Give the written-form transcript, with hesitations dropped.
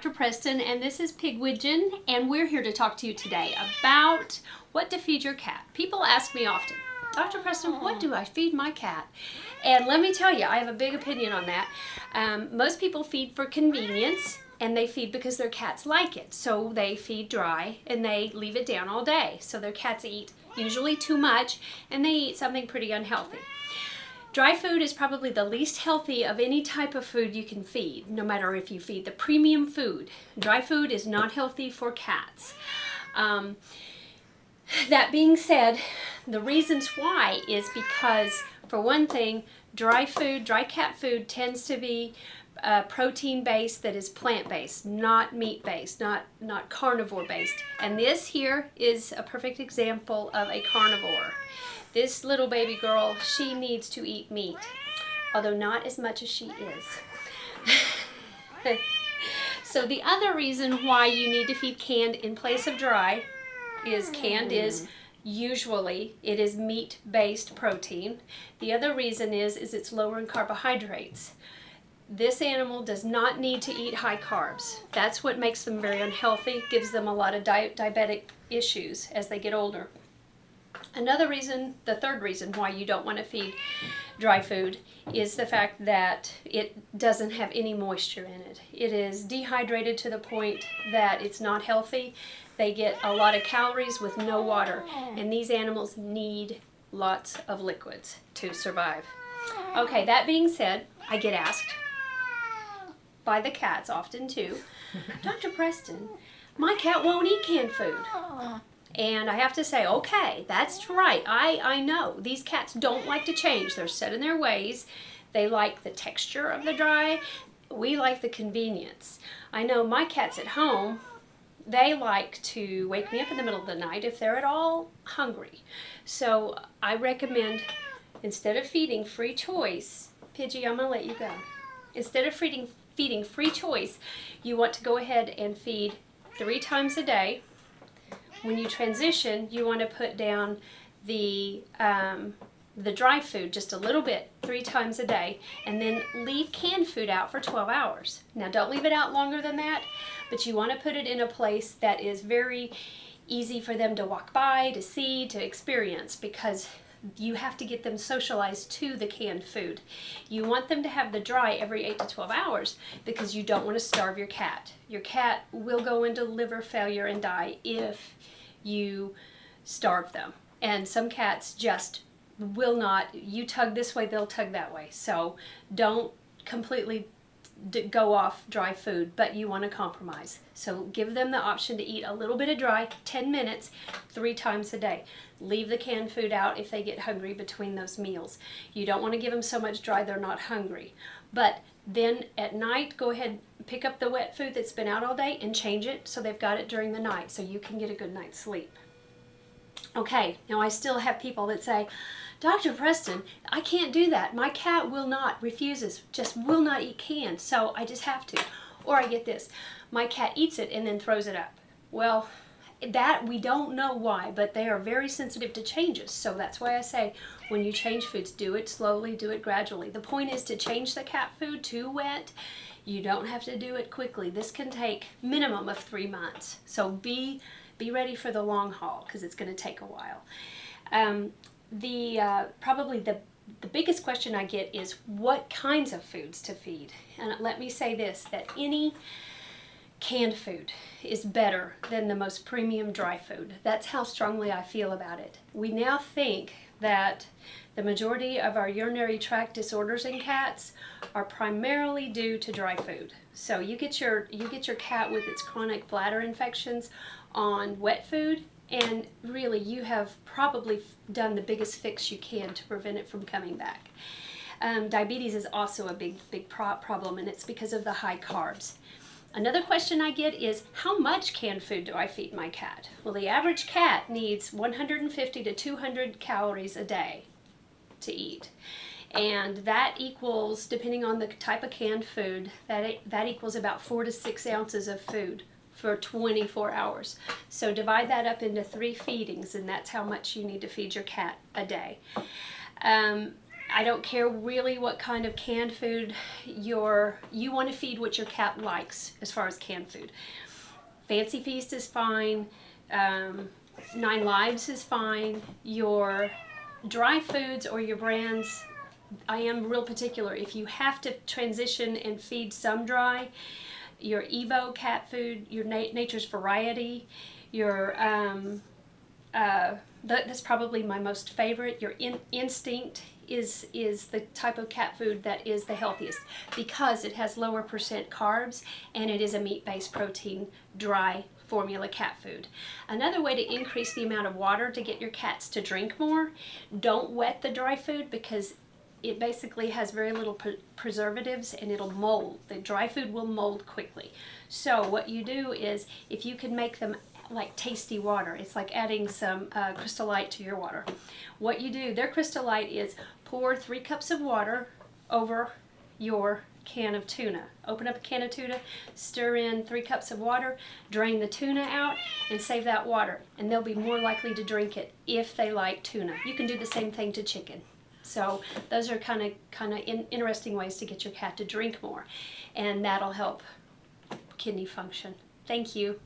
Dr. Preston, and this is Pigwidgeon, and we're here to talk to you today about what to feed your cat. People ask me often, Dr. Preston, what do I feed my cat? And let me tell you, I have a big opinion on that. Most people feed for convenience, and they feed because their cats like it. So they feed dry, and they leave it down all day. So their cats eat usually too much, and they eat something pretty unhealthy. Dry food is probably the least healthy of any type of food you can feed, no matter if you feed the premium food. Dry food is not healthy for cats. That being said, the reasons why is because, for one thing, dry cat food tends to be protein-based that is plant-based, not meat-based, not carnivore-based. And this here is a perfect example of a carnivore. This little baby girl, she needs to eat meat, although not as much as she is. So the other reason why you need to feed canned in place of dry is canned is usually it is meat-based protein. The other reason is it's lower in carbohydrates. This animal does not need to eat high carbs. That's what makes them very unhealthy, gives them a lot of diabetic issues as they get older. Another reason, the third reason why you don't want to feed dry food is the fact that it doesn't have any moisture in it. It is dehydrated to the point that it's not healthy. They get a lot of calories with no water, and these animals need lots of liquids to survive. Okay, that being said, I get asked by the cats often too, Dr. Preston, my cat won't eat canned food. And I have to say, okay, that's right. I know. These cats don't like to change. They're set in their ways. They like the texture of the dry. We like the convenience. I know my cats at home, they like to wake me up in the middle of the night if they're at all hungry. So I recommend, instead of feeding free choice, Pidgey, I'm going to let you go. Instead of feeding free choice, you want to go ahead and feed 3 times a day. When you transition, you want to put down the dry food just a little bit, 3 times a day, and then leave canned food out for 12 hours. Now, don't leave it out longer than that, but you want to put it in a place that is very easy for them to walk by, to see, to experience, because you have to get them socialized to the canned food. You want them to have the dry every 8 to 12 hours because you don't want to starve your cat. Your cat will go into liver failure and die if you starve them. And some cats just will not. You tug this way, they'll tug that way. So don't completely go off dry food, but you want to compromise. So give them the option to eat a little bit of dry, 10 minutes, 3 times a day. Leave the canned food out if they get hungry between those meals. You don't want to give them so much dry they're not hungry. But then at night, go ahead, pick up the wet food that's been out all day and change it so they've got it during the night so you can get a good night's sleep. Okay, now I still have people that say, Dr. Preston, I can't do that. My cat refuses, just will not eat canned, so I just have to. Or I get this, my cat eats it and then throws it up. Well, that we don't know why, but they are very sensitive to changes. So that's why I say when you change foods, do it slowly, do it gradually. The point is to change the cat food to wet. You don't have to do it quickly. This can take minimum of 3 months. So be ready for the long haul because it's going to take a while. Probably the biggest question I get is what kinds of foods to feed. And let me say this, that any canned food is better than the most premium dry food. That's how strongly I feel about it. We now think that the majority of our urinary tract disorders in cats are primarily due to dry food. So you get your cat with its chronic bladder infections on wet food, and really you have probably done the biggest fix you can to prevent it from coming back. Diabetes is also a big problem, and it's because of the high carbs. Another question I get is, how much canned food do I feed my cat? Well, the average cat needs 150 to 200 calories a day to eat. And that equals, depending on the type of canned food, that equals about 4 to 6 ounces of food for 24 hours. So divide that up into 3 feedings, and that's how much you need to feed your cat a day. I don't care really what kind of canned food you want to feed what your cat likes as far as canned food. Fancy Feast is fine. 9 Lives is fine. Your dry foods or your brands, I am real particular. If you have to transition and feed some dry, your Evo cat food, your Nature's Variety, your that's probably my most favorite. Your Instinct is the type of cat food that is the healthiest because it has lower percent carbs and it is a meat-based protein dry formula cat food. Another way to increase the amount of water to get your cats to drink more, don't wet the dry food because it basically has very little preservatives and it'll mold. The dry food will mold quickly. So what you do is, if you can make them like tasty water, it's like adding some Crystal Light to your water. What you do, their Crystal Light is pour 3 cups of water over your can of tuna. Open up a can of tuna, stir in 3 cups of water, drain the tuna out, and save that water. And they'll be more likely to drink it if they like tuna. You can do the same thing to chicken. So those are kind of interesting ways to get your cat to drink more, and that'll help kidney function. Thank you.